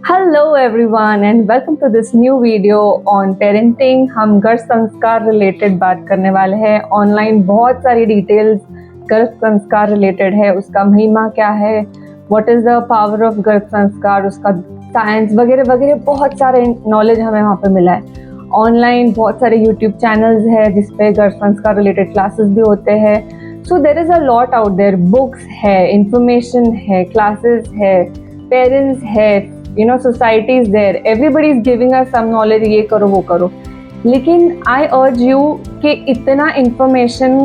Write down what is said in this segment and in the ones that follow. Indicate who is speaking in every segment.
Speaker 1: Hello everyone and welcome to this new video on parenting। हम गर्भ संस्कार related बात करने वाले हैं। ऑनलाइन बहुत सारी डिटेल्स गर्भ संस्कार रिलेटेड है, उसका महिमा क्या है, what is the power of गर्भ संस्कार, उसका साइंस वगैरह वगैरह बहुत सारे नॉलेज हमें वहाँ पे मिला है। ऑनलाइन बहुत सारे यूट्यूब चैनल्स है जिसपे गर्भ संस्कार रिलेटेड क्लासेस भी होते हैं। So there is a lot out there, books है, इंफॉर्मेशन है, क्लासेस है, पेरेंट्स है, society is there, everybody is giving us some knowledge, ये करो वो करो। लेकिन आई अर्ज यू कि इतना इंफॉर्मेशन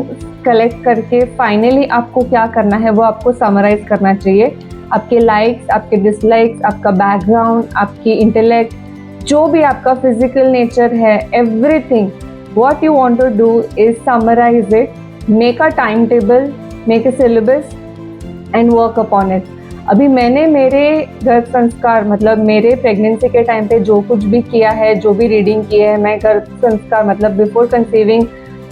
Speaker 1: कलेक्ट करके फाइनली आपको क्या करना है वो आपको समराइज करना चाहिए। आपके लाइक्स, आपके डिसलाइक्स, आपका बैकग्राउंड, आपकी इंटेलेक्ट, जो भी आपका फिजिकल नेचर है, everything what you want to do is summarise it, make a time table, make a syllabus and work upon it. अभी मैंने मेरे गर्भ संस्कार मतलब मेरे प्रेगनेंसी के टाइम पे जो कुछ भी किया है, जो भी रीडिंग की है, मैं गर्भ संस्कार मतलब बिफोर कंसीविंग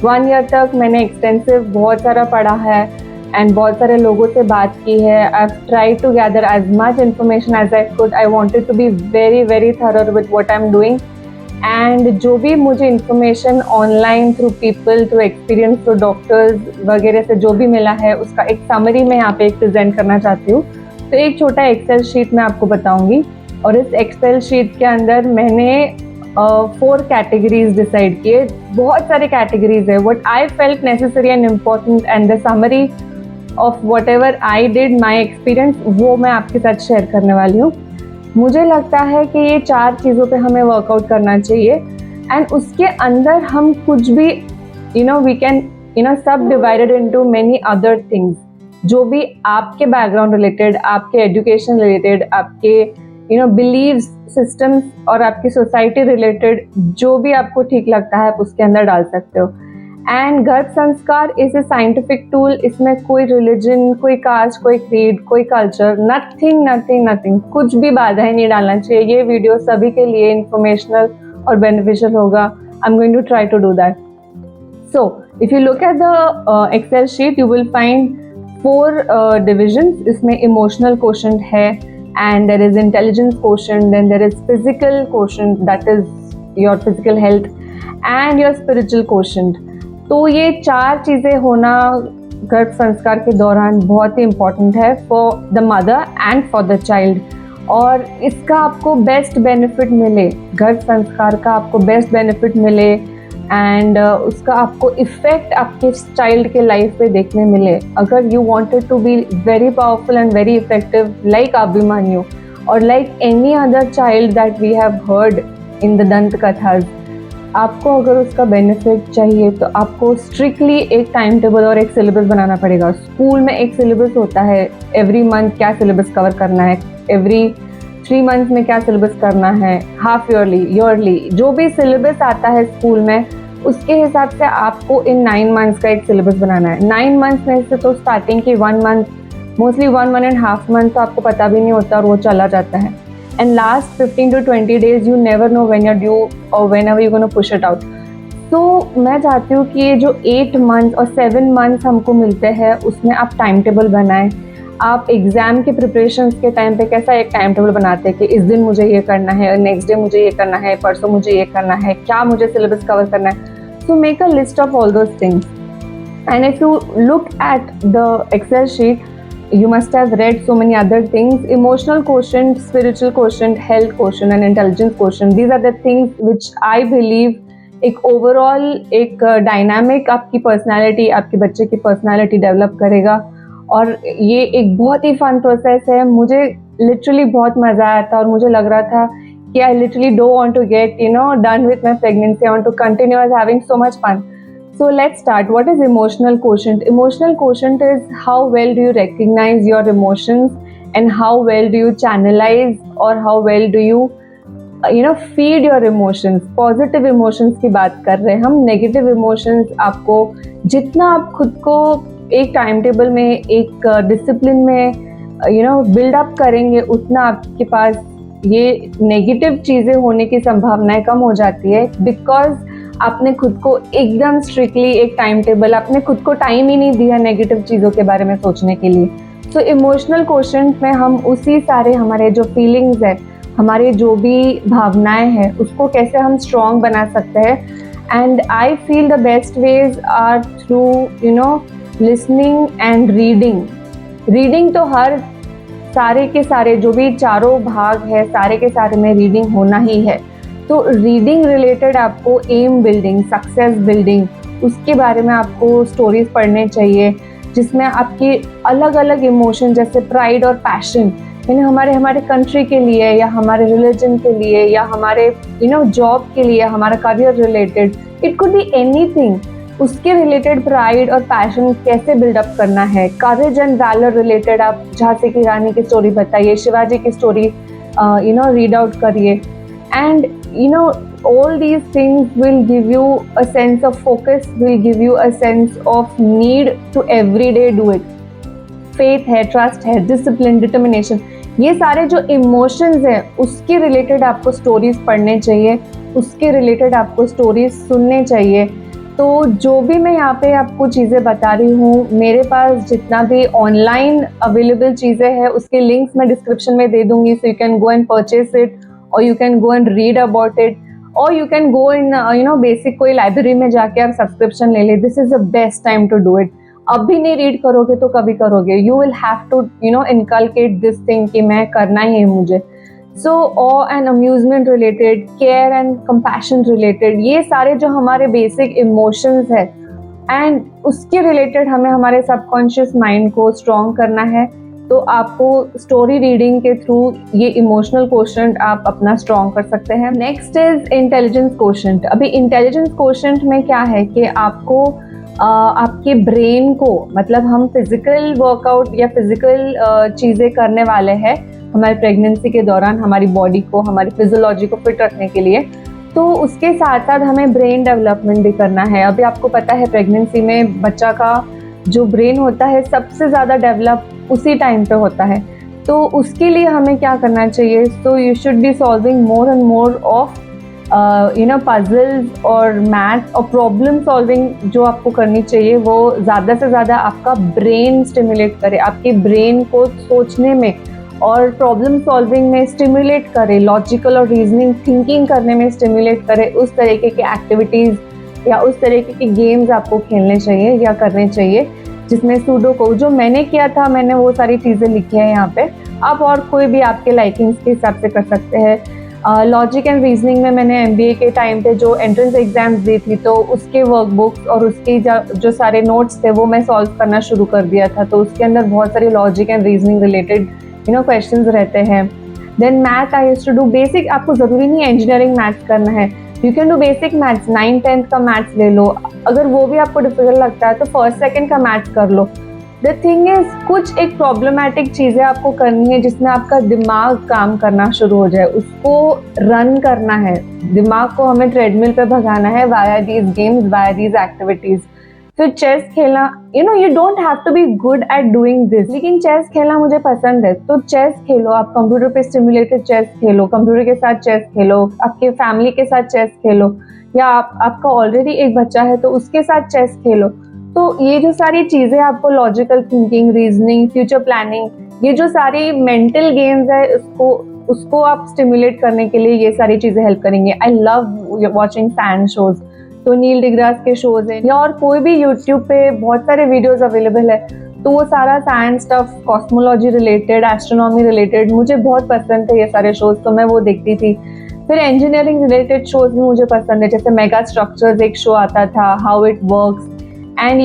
Speaker 1: 1 ईयर तक मैंने एक्सटेंसिव बहुत सारा पढ़ा है एंड बहुत सारे लोगों से बात की है। I have tried to gather as much information as I could. I wanted to be very very thorough with what I am doing and जो भी मुझे information online through people, through experience, through doctors वगैरह से जो भी मिला है उसका एक समरी मैं यहाँ पे एक प्रेजेंट करना चाहती हूँ। तो एक छोटा एक्सेल शीट मैं आपको बताऊंगी और इस एक्सेल शीट के अंदर मैंने 4 कैटेगरीज डिसाइड किए। बहुत सारे कैटेगरीज है। What I felt necessary and important and the summary of what ever I did my experience वो मैं आपके साथ शेयर करने वाली हूँ। मुझे लगता है कि ये 4 चीज़ों पे हमें वर्कआउट करना चाहिए एंड उसके अंदर हम कुछ भी वी कैन सब divided into many other things, जो भी आपके बैकग्राउंड रिलेटेड, आपके एजुकेशन रिलेटेड, आपके बिलीव्स सिस्टम्स और आपकी सोसाइटी रिलेटेड जो भी आपको ठीक लगता है आप उसके अंदर डाल सकते हो। एंड गर्भ संस्कार इज ए साइंटिफिक टूल। इसमें कोई रिलीजन, कोई कास्ट, कोई क्रीड, कोई कल्चर, नथिंग नथिंग नथिंग, कुछ भी बाधाएं नहीं डालना चाहिए। ये वीडियो सभी के लिए इंफॉर्मेशनल और बेनिफिशियल होगा। I am going to try to do that. So if you look at the Excel sheet you will find 4 divisions। इसमें इमोशनल क्वोशंट है and there is intelligence quotient, then there is physical quotient that is your physical health and your spiritual quotient. तो ये 4 चीज़ें होना गर्भ संस्कार के दौरान बहुत ही इम्पॉर्टेंट है for the mother and for the child. और इसका आपको बेस्ट बेनिफिट मिले, गर्भ संस्कार का आपको बेस्ट बेनिफिट मिले एंड उसका आपको इफ़ेक्ट आपके चाइल्ड के लाइफ पे देखने मिले। अगर you wanted to be very powerful and very effective like Abhimanyu और like any other child that we have heard in the दंत कथाज, आपको अगर उसका बेनिफिट चाहिए तो आपको स्ट्रिक्टली एक टाइम टेबल और एक सिलेबस बनाना पड़ेगा। स्कूल में एक सिलेबस होता है, एवरी मंथ क्या सिलेबस कवर करना है, एवरी 3 मंथ्स में क्या सिलेबस करना है, हाफ ईयरली जो भी सिलेबस आता है स्कूल में उसके हिसाब से आपको इन 9 मंथ्स का एक सिलेबस बनाना है। 9 मंथ्स में से तो स्टार्टिंग की 1 मंथ, मोस्टली 1.5 मंथ तो आपको पता भी नहीं होता और वो चला जाता है and last 15 to 20 days you never know when you are due और whenever you gonna push it out. तो मैं चाहती हूँ कि ये जो 8 मंथ्स और 7 मंथ्स हमको मिलते हैं उसमें आप टाइम टेबल बनाएं। आप एग्ज़ाम के प्रिपरेशंस के टाइम पे कैसा एक टाइम टेबल बनाते हैं कि इस दिन मुझे ये करना है, नेक्स्ट डे मुझे ये करना है, परसों मुझे ये करना है, क्या मुझे सिलेबस कवर करना है। So make a list of all those things and if you look at the Excel sheet you must have read so many other things: emotional quotient, spiritual quotient, health quotient and intelligence quotient. These are the things which I believe एक overall एक dynamic आपकी personality, आपके बच्चे की personality develop करेगा। और ये एक बहुत ही फन प्रोसेस है। मुझे लिटरली बहुत मज़ा आया था और मुझे लग रहा था कि I literally don't want to get done with my pregnancy, I want to continue as having so much fun. So let's start. What is emotional quotient? Emotional quotient is how well do you recognize your emotions and how well do you channelize or how well do you feed your emotions. Positive emotions की बात कर रहे हैं हम। Negative emotions आपको जितना आप खुद को एक टाइम टेबल में, एक डिसिप्लिन में बिल्ड अप करेंगे उतना आपके पास ये नेगेटिव चीज़ें होने की संभावनाएं कम हो जाती है। बिकॉज आपने खुद को एकदम स्ट्रिक्टली एक टाइम टेबल, आपने खुद को टाइम ही नहीं दिया नेगेटिव चीज़ों के बारे में सोचने के लिए। सो इमोशनल क्वोशंट में हम उसी सारे हमारे जो फीलिंग्स है, हमारे जो भी भावनाएं हैं उसको कैसे हम स्ट्रॉन्ग बना सकते हैं। And I feel the best ways are through listening and reading. Reading तो हर सारे के सारे जो भी चारों भाग है सारे के सारे में रीडिंग होना ही है। तो रीडिंग रिलेटेड आपको एम बिल्डिंग, सक्सेस बिल्डिंग, उसके बारे में आपको स्टोरीज पढ़ने चाहिए जिसमें आपकी अलग अलग इमोशन जैसे प्राइड और पैशन, यानी हमारे कंट्री के लिए या हमारे रिलीजन के लिए या हमारे जॉब के लिए, हमारा career related, it could be anything, उसके रिलेटेड प्राइड और पैशन कैसे बिल्डअप करना है। करेज एंड वैलर रिलेटेड आप झांसी की रानी की स्टोरी बताइए, शिवाजी की स्टोरी रीड आउट करिए। And all these things will give you a sense of focus, will give you a sense of need to everyday do it. faith है, trust है, discipline, determination, ये सारे जो इमोशंस हैं उसके रिलेटेड आपको stories पढ़ने चाहिए, उसके रिलेटेड आपको स्टोरीज सुनने चाहिए। तो जो भी मैं यहाँ पे आपको चीज़ें बता रही हूँ, मेरे पास जितना भी ऑनलाइन अवेलेबल चीज़ें हैं उसके लिंक्स मैं डिस्क्रिप्शन में दे दूंगी, so you can go and purchase it और you can go and read about it, और you can go in basic कोई लाइब्रेरी में जाके आप सब्सक्रिप्शन ले ले। This is the best time to do it. अभी नहीं रीड करोगे तो कभी करोगे। You will have to inculcate this thing कि मैं करना ही है मुझे। So awe and amusement related, care and compassion related, ये सारे जो हमारे बेसिक इमोशंस है एंड उसके रिलेटेड हमें हमारे सबकॉन्शियस माइंड को स्ट्रॉन्ग करना है। तो आपको स्टोरी रीडिंग के थ्रू ये इमोशनल क्वोशंट आप अपना स्ट्रॉन्ग कर सकते हैं। Next is intelligence quotient. अभी इंटेलिजेंस क्वोशंट में क्या है कि आपको आपके ब्रेन को, मतलब हम फिजिकल वर्कआउट या फिजिकल चीज़ें करने वाले हैं हमारी प्रेगनेंसी के दौरान, हमारी बॉडी को, हमारी फिजियोलॉजी को फिट रखने के लिए, तो उसके साथ साथ हमें ब्रेन डेवलपमेंट भी करना है। अभी आपको पता है प्रेगनेंसी में बच्चा का जो ब्रेन होता है सबसे ज़्यादा डेवलप उसी टाइम पे होता है। तो उसके लिए हमें क्या करना चाहिए? So you should be solving more and more of puzzles और मैथ्स और प्रॉब्लम सॉल्विंग जो आपको करनी चाहिए वो ज़्यादा से ज़्यादा आपका ब्रेन स्टिमुलेट करे, आपके ब्रेन को सोचने में और प्रॉब्लम सॉल्विंग में स्टिमुलेट करे, लॉजिकल और रीजनिंग थिंकिंग करने में स्टिमुलेट करे। उस तरीके के एक्टिविटीज़ या उस तरीके के गेम्स आपको खेलने चाहिए या करने चाहिए, जिसमें सुडोकू जो मैंने किया था, मैंने वो सारी चीज़ें लिखी हैं यहाँ पे। आप और कोई भी आपके लाइकिंग्स के हिसाब से कर सकते हैं। लॉजिक एंड रीजनिंग में मैंने MBA के टाइम पे जो एंट्रेंस एग्जाम्स दी थी तो उसके वर्कबुक्स और उसके जो सारे नोट्स थे वो मैं सॉल्व करना शुरू कर दिया था। तो उसके अंदर बहुत सारे logic and reasoning related questions रहते हैं। Then math I used to do basic. आपको ज़रूरी नहीं इंजीनियरिंग मैथ्स करना है, you can do basic maths. 9th-10th का मैथ्स ले लो। अगर वो भी आपको डिफिकल्ट लगता है तो 1st-2nd का मैथ्स कर लो। द थिंग इज, कुछ एक प्रॉब्लमैटिक चीज़ें आपको करनी है जिसमें आपका दिमाग काम करना शुरू हो जाए, उसको रन करना है। दिमाग को हमें ट्रेडमिल पे भगाना है via these games, via these activities. फिर चेस खेलना, you don't have to be good at doing this, लेकिन चेस खेलना मुझे पसंद है तो चेस खेलो। आप कंप्यूटर पे स्टिमुलेटेड चेस खेलो, कंप्यूटर के साथ चेस खेलो, आपके फैमिली के साथ चेस खेलो, या आपका ऑलरेडी एक बच्चा है तो उसके साथ चेस खेलो। तो ये जो सारी चीज़ें आपको logical thinking, reasoning, future planning, ये जो सारी मेंटल गेम्स है उसको आप स्टिमुलेट करने के लिए ये सारी चीज़ें हेल्प करेंगे। I love watching science shows, तो नील डिग्रास के शोज हैं या और कोई भी यूट्यूब पे बहुत सारे वीडियोस अवेलेबल है, तो वो सारा science stuff, cosmology related, astronomy related मुझे बहुत पसंद थे ये सारे शोज, तो मैं वो देखती थी। फिर इंजीनियरिंग रिलेटेड शोज भी मुझे पसंद है, जैसे मेगा स्ट्रक्चर्स एक शो आता था, हाउ इट वर्क्स, एंड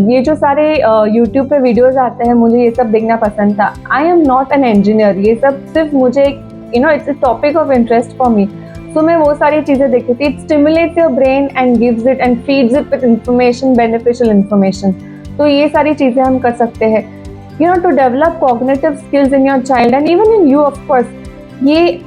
Speaker 1: ये जो सारे यूट्यूब पे वीडियोस आते हैं मुझे ये सब देखना पसंद था। I am not an engineer, ये सब सिर्फ मुझे it's a topic of interest for me. So मैं वो सारी चीज़ें देखती थी। It stimulates your brain and gives it and feeds it with information, beneficial information. तो ये सारी चीज़ें हम कर सकते हैं, to develop cognitive skills in your child and even in you of course. ये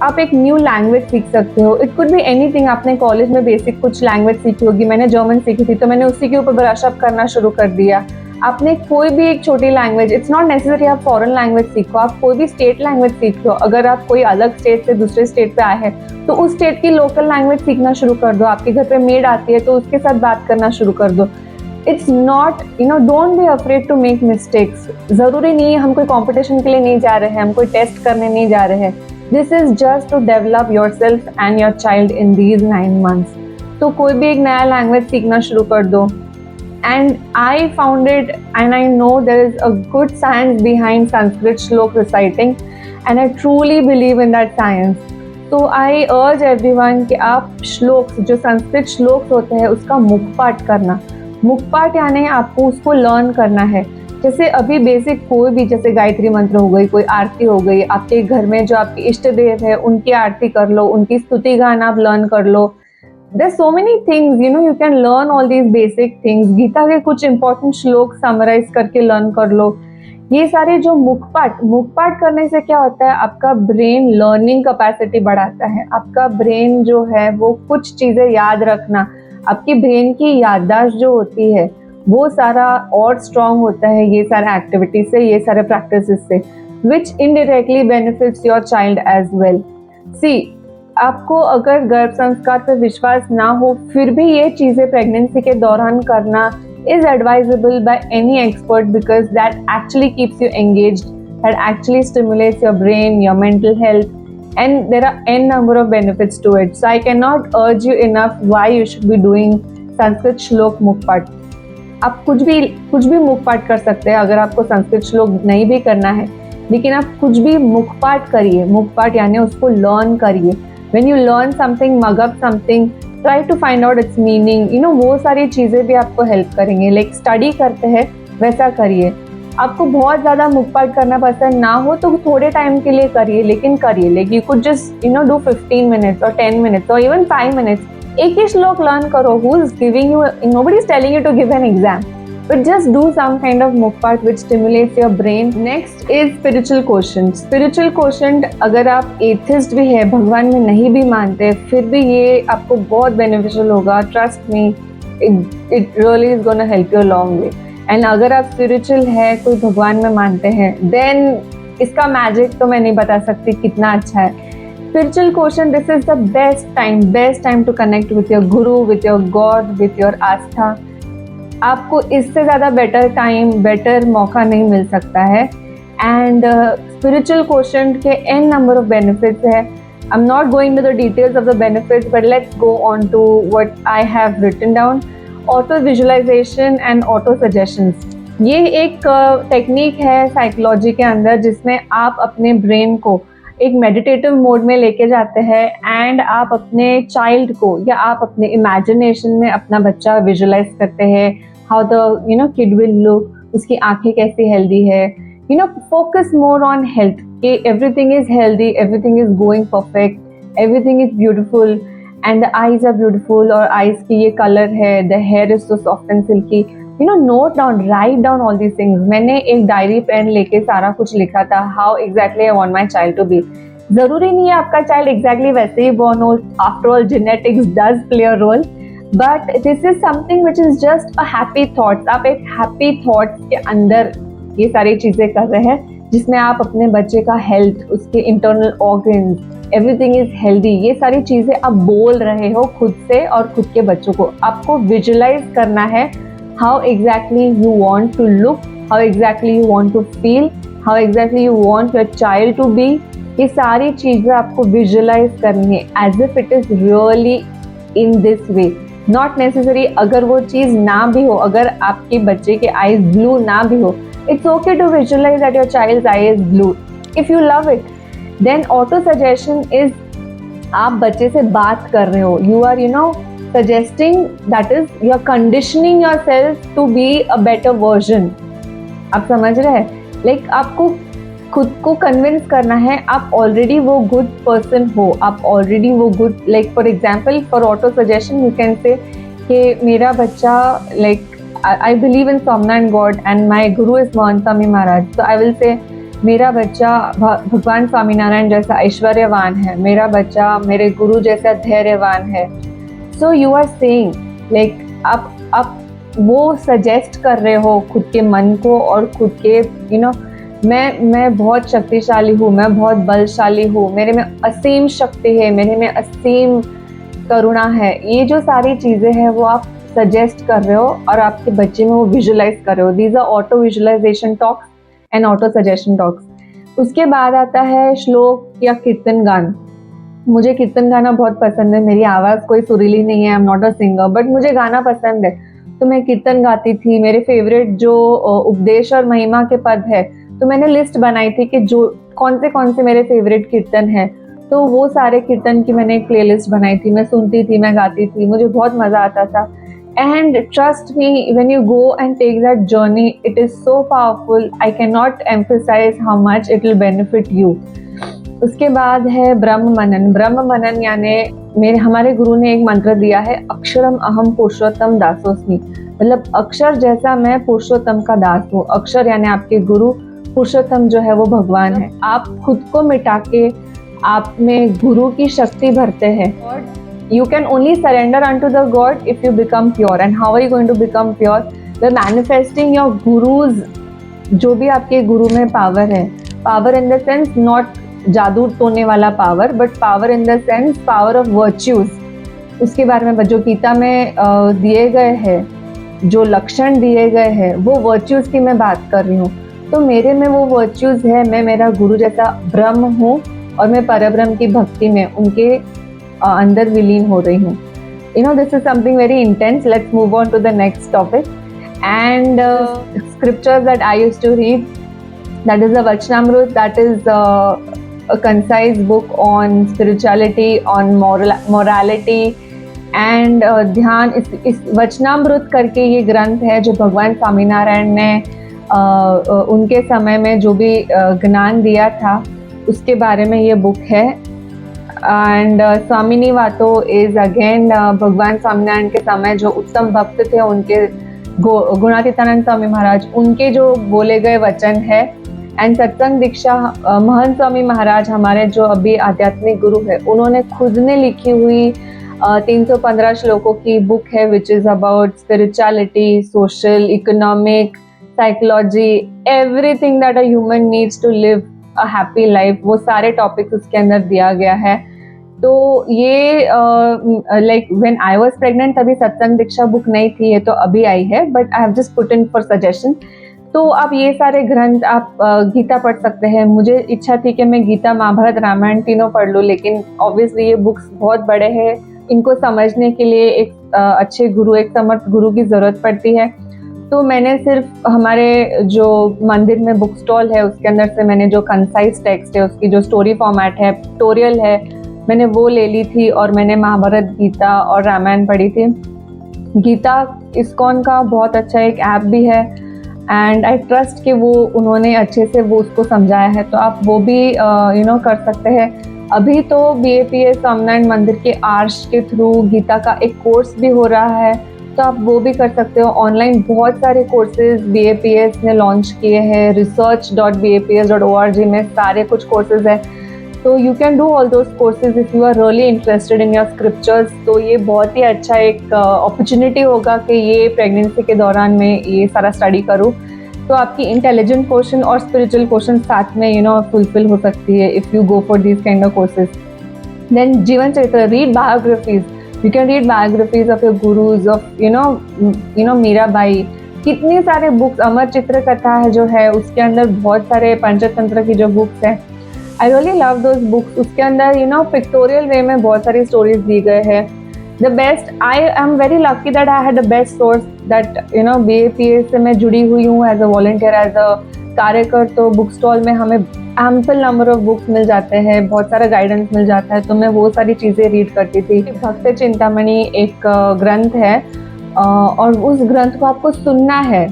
Speaker 1: आप एक न्यू लैंग्वेज सीख सकते हो, इट कुड बी एनीथिंग। आपने कॉलेज में बेसिक कुछ लैंग्वेज सीखी होगी, मैंने जर्मन सीखी थी तो मैंने उसी के ऊपर ब्रश अप करना शुरू कर दिया। आपने कोई भी एक छोटी लैंग्वेज, इट्स नॉट नेसेसरी आप फॉरेन लैंग्वेज सीखो, आप कोई भी स्टेट लैंग्वेज सीख लो। अगर आप कोई अलग स्टेट से दूसरे स्टेट पे आए हैं तो उस स्टेट की लोकल लैंग्वेज सीखना शुरू कर दो। आपके घर पे मेड आती है तो उसके साथ बात करना शुरू कर दो। It's not don't be afraid to make mistakes. ज़रूरी नहीं है हम कोई कॉम्पिटिशन के लिए नहीं जा रहे हैं, हम कोई टेस्ट करने नहीं जा रहे हैं, this is just to develop your self and your child in these 9 months. तो कोई भी एक नया लैंग्वेज सीखना शुरू कर दो. And I found it, and I know there is a good science behind Sanskrit shlok reciting, and I truly believe in that science. So I urge everyone कि आप श्लोक, जो संस्कृत श्लोक होते हैं, उसका मुखपाठ करना. मुखपाठ यानी आपको उसको लर्न करना है. जैसे अभी बेसिक कोई भी, जैसे गायत्री मंत्र हो गई, कोई आरती हो गई, आपके घर में जो आपके इष्ट देव है उनकी आरती कर लो, उनकी स्तुति गान आप लर्न कर लो. There's so many things, you can learn all these basic things. Gita के कुछ important श्लोक समराइज करके लर्न कर लो. ये सारे जो मुखपाठ करने से क्या होता है, आपका ब्रेन लर्निंग कैपेसिटी बढ़ाता है. आपका ब्रेन जो है वो कुछ चीजें याद रखना, आपकी ब्रेन की याददाश्त जो होती है वो सारा और स्ट्रांग होता है ये सारे एक्टिविटी से, ये सारे प्रैक्टिस से, which indirectly benefits your child as well. See, आपको अगर गर्भ संस्कार पर विश्वास ना हो, फिर भी ये चीज़ें प्रेगनेंसी के दौरान करना is advisable by any expert, because that actually keeps you engaged, that actually stimulates your brain, your mental health, and there are n number of benefits to it. So I cannot urge you enough why you should be doing Sanskrit Shlok Mukhpath. आप कुछ भी मुखपाठ कर सकते हैं. अगर आपको संस्कृत श्लोक नहीं भी करना है, लेकिन आप कुछ भी मुखपाठ करिए. मुखपाठ यानी उसको लर्न करिए. When you learn something, mug up something, try to find out its meaning. वो सारी चीज़ें भी आपको हेल्प करेंगे. लाइक स्टडी करते हैं वैसा करिए. आपको बहुत ज़्यादा मुखपाठ करना पसंद ना हो तो थोड़े टाइम के लिए करिए, लेकिन करिए. Like you could just do 15 minutes और 10 minutes और इवन 5 minutes. एक ही श्लोक लर्न करो. Who is giving you, nobody is telling you to give an exam, but just do some kind of mukhpath which stimulates your brain. Next is spiritual quotient. Spiritual quotient, अगर आप atheist भी है, भगवान में नहीं भी मानते, फिर भी ये आपको बहुत बेनिफिशियल होगा. Trust me, it really is gonna help you a long way. And अगर आप स्पिरिचुअल है, कोई भगवान में मानते हैं, then इसका मैजिक तो मैं नहीं बता सकती कितना अच्छा है. Spiritual quotient, this is the best time to connect with your guru, with your God, with your आस्था. आपको इससे ज़्यादा बेटर टाइम, बेटर मौका नहीं मिल सकता है. एंड स्पिरिचुअल क्वोशंट के एन नंबर ऑफ बेनिफिट्स है. I am not going to the details of the benefits, but let's go on to what I have written down. Auto visualisation and auto suggestions. ये एक technique है psychology के अंदर, जिसमें आप अपने brain को एक मेडिटेटिव मोड में लेके जाते हैं एंड आप अपने चाइल्ड को या आप अपने इमेजिनेशन में अपना बच्चा विजुअलाइज करते हैं. How the kid will look, उसकी आंखें कैसी हेल्दी है. फोकस मोर ऑन हेल्थ, कि everything is healthy, everything is going perfect, everything is beautiful and the eyes are beautiful, और आईज की ये कलर है, the hair is so soft and silky. Note down, write down all these things. मैंने एक diary pen लेके सारा कुछ लिखा था, how exactly I want my child to be. जरूरी नहीं है आपका चाइल्ड एग्जैक्टली वैसे ही बॉर्न हो. After all genetics does play a role, but this is something which is just a happy thoughts. आप एक हैप्पी थॉट्स के अंदर ये सारी चीजें कर रहे हैं, जिसमें आप अपने बच्चे का हेल्थ, उसके internal organs, everything is healthy, ये सारी चीजें आप बोल रहे हो खुद से और खुद के बच्चों को. आपको विजुअलाइज करना है how exactly you want to look, how exactly you want to feel, how exactly you want your child to be. ये सारी चीज़ें आपको विजुअलाइज करनी है as if it is really in this way. Not necessary अगर वो चीज़ ना भी हो, अगर आपके बच्चे के eyes blue ना भी हो, it's okay to visualize that your child's eye is blue. If you love it, then auto suggestion is आप बच्चे से बात कर रहे हो. You are suggesting, that is you're conditioning yourself to be a better version. आप समझ रहे हैं? Like आपको खुद को कन्विंस करना है आप ऑलरेडी वो गुड पर्सन हो, आप ऑलरेडी वो good. Like for example, for auto suggestion you can say कि मेरा बच्चा, लाइक आई बिलीव इन सोमना and God and my Guru is महंत स्वामी महाराज. तो आई विल से मेरा बच्चा भगवान स्वामीनारायण जैसा ऐश्वर्यवान है, मेरा बच्चा मेरे गुरु जैसा धैर्यवान है. So you are saying, like आप वो सजेस्ट कर रहे हो खुद के मन को और खुद के मैं बहुत शक्तिशाली हूँ, मैं बहुत बलशाली हूँ, मेरे में असीम शक्ति है, मेरे में असीम करुणा है. ये जो सारी चीज़ें हैं वो आप सजेस्ट कर रहे हो और आपके बच्चे में वो विजुअलाइज कर रहे हो. These are auto visualisation talks and auto suggestion talks. उसके बाद आता है श्लोक या कीर्तन गान। मुझे कीर्तन गाना बहुत पसंद है। मेरी आवाज़ कोई सुरीली नहीं है, I am not a singer, but मुझे गाना पसंद है, तो मैं कीर्तन गाती थी। मेरे फेवरेट जो उपदेश और महिमा के पद है, तो मैंने लिस्ट बनाई थी कि जो कौन से मेरे फेवरेट कीर्तन हैं, तो वो सारे कीर्तन की मैंने एक प्लेलिस्ट बनाई थी। मैं सुनती थी, मैं गाती थी, मुझे बहुत मज़ा आता था। And trust me, when you go and take that journey, it is so powerful. I can not emphasise how much it will benefit you. उसके बाद है ब्रह्म मनन। ब्रह्म मनन यानी हमारे गुरु ने एक मंत्र दिया है, अक्षरम अहम पुरुषोत्तम दासोस्मि, मतलब अक्षर जैसा मैं पुरुषोत्तम का दास हूँ। अक्षर यानी आपके गुरु, पुरुषोत्तम जो है वो भगवान है। आप खुद को मिटा के आप में गुरु की शक्ति भरते हैं। You can only surrender unto the God if you become pure. And how are you going to become pure? By manifesting your gurus, जो भी आपके गुरु में पावर है, power in the sense not जादू टोने वाला power, but power in the sense power of virtues. उसके बारे में जो गीता में दिए गए हैं, जो लक्षण दिए गए हैं, वो वर्च्यूज की मैं बात कर रही हूँ। तो मेरे में वो वर्च्यूज है, मैं मेरा गुरु जैसा ब्रह्म हूँ और मैं परब्रह्म की भक्ति में उनके अंदर विलीन हो रही हूँ। You know, this is something very intense. Let's move on to the next topic. And scriptures that I used to read, that is the Vachnamrut, that is a concise book on spirituality, on morality and ध्यान। इस वचनामृत करके ये ग्रंथ है जो भगवान स्वामीनारायण ने उनके समय में जो भी ज्ञान दिया था उसके बारे में ये बुक है। एंड स्वामिनी वातो इज अगेन भगवान स्वामीनारायण के समय जो उत्तम भक्त थे, उनके गुणातीतानंद स्वामी महाराज, उनके जो बोले गए वचन है। एंड सत्संग दीक्षा महंत स्वामी महाराज हमारे जो अभी आध्यात्मिक गुरु है, उन्होंने खुद ने लिखी हुई 315 श्लोकों की बुक है, which is about spirituality, social, economic, psychology, everything that a human needs to live a happy life, वो सारे टॉपिक्स उसके अंदर दिया गया है। तो ये like when I was pregnant तभी सत्संग दीक्षा बुक नहीं थी, ये तो अभी आई है, but I have just put in for suggestion. तो आप ये सारे ग्रंथ, आप गीता पढ़ सकते हैं। मुझे इच्छा थी कि मैं गीता, महाभारत, रामायण तीनों पढ़ लूँ, लेकिन ऑब्वियसली ये बुक्स बहुत बड़े हैं, इनको समझने के लिए एक अच्छे गुरु, एक समर्थ गुरु की ज़रूरत पड़ती है। तो मैंने सिर्फ हमारे जो मंदिर में बुक स्टॉल है उसके अंदर से मैंने जो कंसाइज टेक्स्ट है, उसकी जो स्टोरी फॉर्मेट है, ट्यूटोरियल है, मैंने वो ले ली थी और मैंने महाभारत, गीता और रामायण पढ़ी थी। गीता इस्कॉन का बहुत अच्छा एक ऐप भी है एंड आई ट्रस्ट कि वो उन्होंने अच्छे से वो उसको समझाया है, तो आप वो भी कर सकते हैं। अभी तो BAPS स्वामीनारायण मंदिर के आर्श के थ्रू गीता का एक कोर्स भी हो रहा है, तो आप वो भी कर सकते हो। ऑनलाइन बहुत सारे कोर्सेज BAPS ने लॉन्च किए हैं, research.baps.org में सारे कुछ कोर्सेज है, तो you can do all those courses if you are really interested in your scriptures. तो ये बहुत ही अच्छा एक अपॉर्चुनिटी होगा कि ये प्रेगनेंसी के दौरान मैं ये सारा स्टडी करूँ, तो आपकी इंटेलिजेंट क्वेश्चन और स्पिरिचुअल क्वेश्चन साथ में फुलफिल हो सकती है if you go for this kind of courses. देन जीवन चरित्र, read biographies, you can read biographies of your gurus, of Mirabai, कितनी सारे बुक्स, अमर चित्र कथा है जो है, उसके अंदर बहुत सारे पंचतंत्र की जो बुक्स है, I really love those books. उसके अंदर पिक्टोरियल वे में बहुत सारी स्टोरीज दी गए हैं। The best, I am very lucky that I had the best source that BAPS से मैं जुड़ी हुई हूँ as a volunteer, as a कार्यकर। तो बुक स्टॉल में हमें एम्पल नंबर ऑफ बुक्स मिल जाते हैं, बहुत सारा गाइडेंस मिल जाता है, तो मैं वो सारी चीज़ें रीड करती थी। भक्त चिंतामणि एक ग्रंथ है और उस ग्रंथ को आपको सुनना है,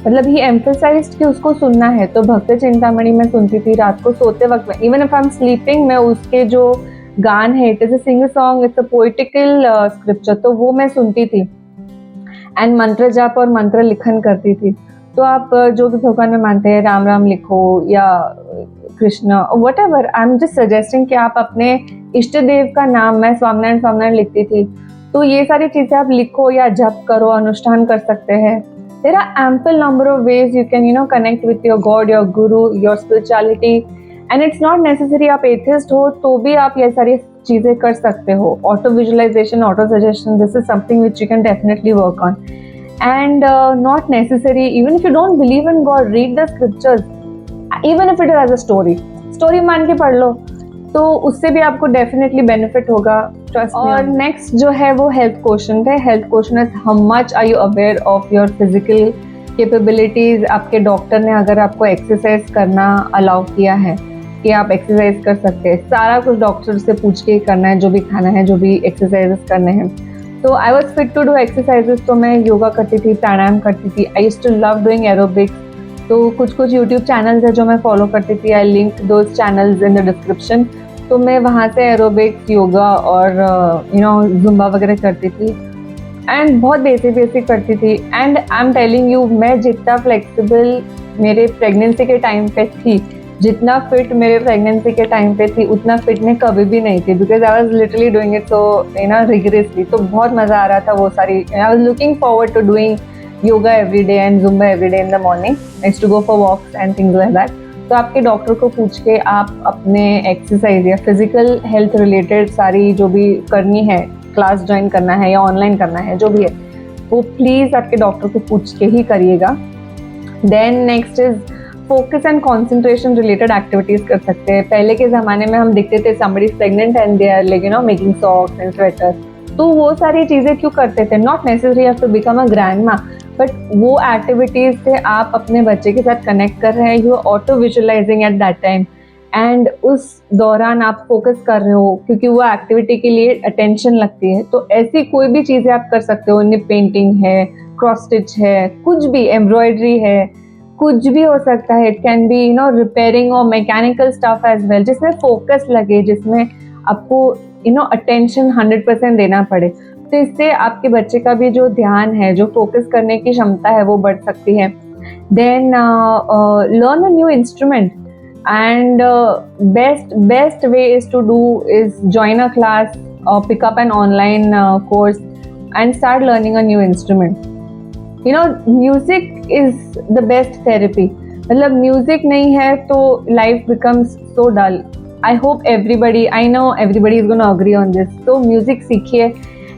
Speaker 1: मतलब ही एम्फसाइज्ड कि उसको सुनना है। तो भक्त चिंतामणि मैं सुनती थी रात को सोते वक्त में, even if I am sleeping, मैं उसके जो गान है, it is a singer song, it's a poetical scripture, तो वो मैं सुनती थी एंड मंत्र जाप और मंत्र लिखन करती थी। तो आप जो भी भगवान में मानते हैं, राम राम लिखो या Krishna, what ever, I am just suggesting कि आप अपने इष्ट देव का नाम, मैं स्वामीनारायण स्वामीनारायण लिखती थी, तो ये सारी चीज़ें आप लिखो या जप करो, अनुष्ठान कर सकते हैं। There are ample number of ways you can connect with your god, your guru, your spirituality, and it's not necessary आप एथिस्ट हो तो भी आप ये सारी चीज़ें कर सकते हो। Auto visualisation, auto suggestion, this is something which you can definitely work on. And not necessary, even if you don't believe in God, read the scriptures. Even if it is as a story मान के पढ़ लो, तो उससे भी आपको definitely benefit होगा, trust. और नेक्स्ट जो है वो हेल्थ क्वेश्चन है। Health question is how much are you aware of your physical capabilities. आपके डॉक्टर ने अगर आपको एक्सरसाइज करना अलाउ किया है कि आप एक्सरसाइज कर सकते हैं, सारा कुछ डॉक्टर से पूछ के करना है, जो भी खाना है, जो भी एक्सरसाइजेस करने हैं। तो I was fit to do exercises, तो मैं योगा करती थी, प्राणायाम करती थी। I used to love doing aerobics. तो कुछ यूट्यूब चैनल्स है जो मैं फॉलो करती थी, I link those channels in the description. तो मैं वहाँ से एरोबिक्स, योगा और जुम्बा वगैरह करती थी, एंड बहुत बेसिक करती थी। And I am telling you, मैं जितना फ्लेक्सिबल मेरे प्रेगनेंसी के टाइम पे थी, जितना फिट मेरे प्रेगनेंसी के टाइम पे थी, उतना फिट मैं कभी भी नहीं थी, because I was literally doing it so rigorously. तो बहुत मज़ा आ रहा था वो सारी। I was looking forward to doing yoga every day and Zumba every day in the morning. I used to go for walks and things like that. तो आपके डॉक्टर को पूछ के आप अपने एक्सरसाइज या फिजिकल हेल्थ रिलेटेड सारी जो भी करनी है, क्लास ज्वाइन करना है या ऑनलाइन करना है, जो भी है, वो प्लीज़ आपके डॉक्टर को पूछ के ही करिएगा। Then next is focus and concentration related activities कर सकते हैं। पहले के ज़माने में हम देखते थे somebody is pregnant and they are like making socks and sweaters, तो वो सारी चीज़ें क्यों करते थे? Not necessary have to become a grandma, but वो एक्टिविटीज़ से आप अपने बच्चे के साथ कनेक्ट कर रहे हैं, you are auto visualising at that time, and उस दौरान आप फोकस कर रहे हो, क्योंकि वो एक्टिविटी के लिए अटेंशन लगती है। तो ऐसी कोई भी चीज़ें आप कर सकते हो, निप पेंटिंग है, क्रॉस स्टिच है, कुछ भी, एम्ब्रॉयडरी है, कुछ भी हो सकता है। इट कैन बी रिपेयरिंग और मैकेनिकल स्टफ एज वेल, जिसमें फोकस लगे, जिसमें आपको अटेंशन 100% देना पड़े। तो इससे आपके बच्चे का भी जो ध्यान है, जो फोकस करने की क्षमता है, वो बढ़ सकती है। Then learn a new instrument, and best way is to do is join a class or pick up an online course and start learning a new instrument. Music is the best therapy. मतलब music नहीं है तो life becomes so dull. I hope everybody, I know everybody is gonna agree on this. तो music सीखिए,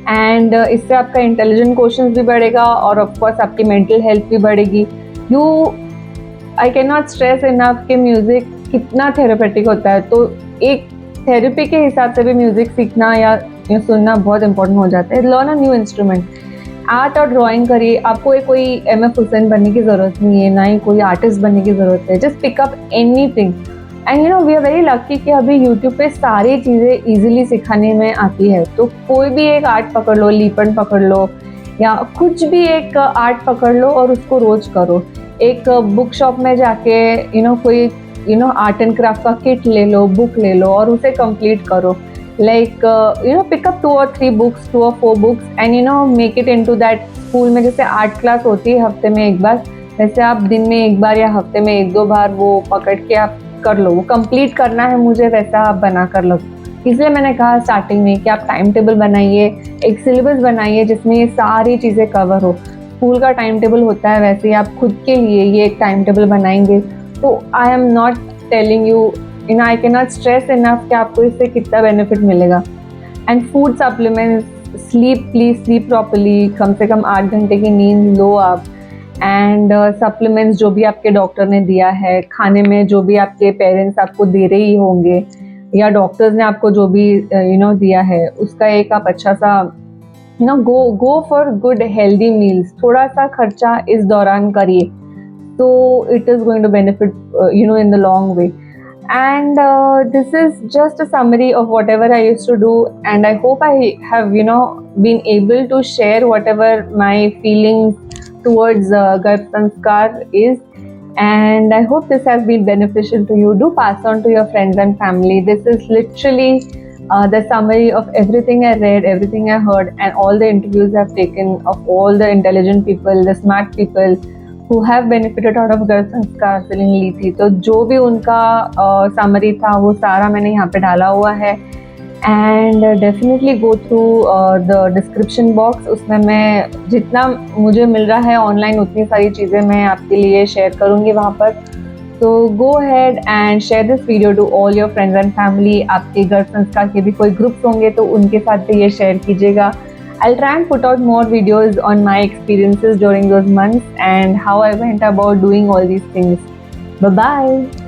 Speaker 1: and इससे आपका intelligent question भी बढ़ेगा और ऑफकोर्स आपकी मेंटल हेल्थ भी बढ़ेगी। आई कैन नॉट स्ट्रेस इनफ कि म्यूजिक कितना थेरेपेटिक होता है। तो एक थेरेपी के हिसाब से भी म्यूजिक सीखना या सुनना बहुत इंपॉर्टेंट हो जाता है। Learn a new instrument. Art और ड्राइंग करिए। आपको कोई MF हुसैन बनने की ज़रूरत नहीं है, ना ही कोई आर्टिस्ट बनने की ज़रूरत है। Just pick up anything, and we are very lucky कि अभी यूट्यूब पे सारी चीज़ें ईजिली सिखाने में आती है। तो कोई भी एक आर्ट पकड़ लो, लीपन पकड़ लो, या कुछ भी एक आर्ट पकड़ लो और उसको रोज करो। एक बुक शॉप में जाके कोई आर्ट एंड क्राफ्ट का किट ले लो, बुक ले लो और उसे कंप्लीट करो। Like pick up 2 or 3 books, 2 or 4 books, and make it into that school में जैसे आर्ट क्लास होती है हफ्ते में एक बार, वैसे आप दिन में एक बार या हफ्ते में 1-2 बार वो पकड़ के आप कर लो। वो कंप्लीट करना है मुझे, वैसा आप बना कर लो। इसलिए मैंने कहा स्टार्टिंग में कि आप टाइम टेबल बनाइए, एक सिलेबस बनाइए जिसमें ये सारी चीज़ें कवर हो। स्कूल का टाइम टेबल होता है, वैसे ही आप खुद के लिए ये एक टाइम टेबल बनाएंगे। तो आई am not telling you, I cannot stress enough कि आपको इससे कितना बेनिफिट मिलेगा। And food supplements, sleep, please sleep properly, कम से कम 8 घंटे की नींद लो आप। एंड सप्लीमेंट्स जो भी आपके डॉक्टर ने दिया है, खाने में जो भी आपके पेरेंट्स आपको दे रहे ही होंगे या डॉक्टर्स ने आपको जो भी दिया है, उसका एक आप अच्छा सा go for good healthy meals. थोड़ा सा खर्चा इस दौरान करिए, तो it is going to benefit in the long way. And this is just a summary of whatever I used to do, and I hope I have been able to share whatever my feelings towards Garbh Sanskar is, and I hope this has been beneficial to you. Do pass on to your friends and family. This is literally the summary of everything I read, everything I heard, and all the interviews I've taken of all the intelligent people, the smart people who have benefited out of Garbh Sanskar Selling ली थी। तो जो भी उनका summary था वो सारा मैंने यहाँ पे डाला हुआ है। And definitely go through the description box. उसमें मैं जितना मुझे मिल रहा है ऑनलाइन, उतनी सारी चीज़ें मैं आपके लिए शेयर करूँगी वहाँ पर। तो go ahead and share this video to all your friends and family. आपके गर्भ संस्कार के भी कोई ग्रुप्स होंगे तो उनके साथ भी ये शेयर कीजिएगा। I'll try and put out more videos on my experiences during those months and how I went about doing all these things. Bye-bye.